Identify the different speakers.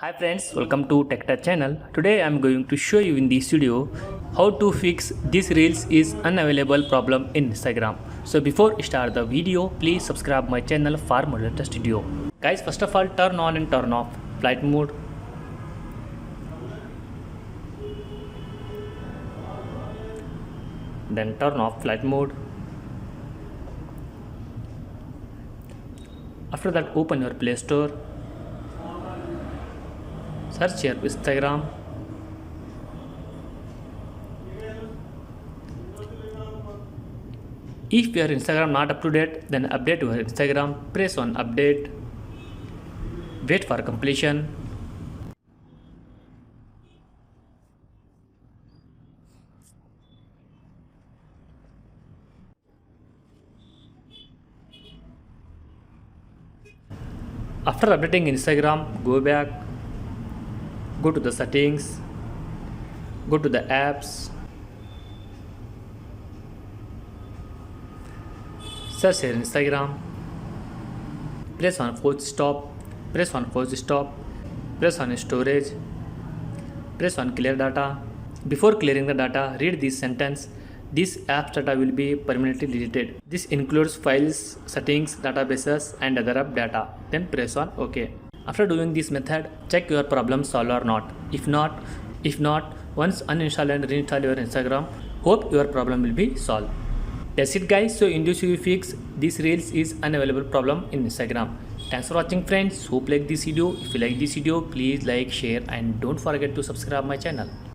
Speaker 1: Hi friends, welcome to TechTouch channel. Today I am going to show you in this video how to fix this reels is unavailable problem in Instagram. So before start the video, please subscribe my channel for more latest video. Guys, first of all turn on and turn off flight mode. Then turn off flight mode. After that open your Play Store. Search your Instagram. If your Instagram not up to date, then update your Instagram. Press on update. Wait for completion. After updating Instagram, go back. Go to the settings, go to the apps, search your Instagram, press on force stop, press on force stop, press on storage, press on clear data. Before clearing the data, read this sentence: this app's data will be permanently deleted. This includes files, settings, databases and other app data. Then press on OK. After doing this method, check your problem solved or not. If not, once uninstall and reinstall your Instagram. Hope your problem will be solved. That's it guys. So in this we fix this reels is unavailable problem in Instagram. Thanks for watching friends. Hope you like this video. If you like this video, please like, share and don't forget to subscribe my channel.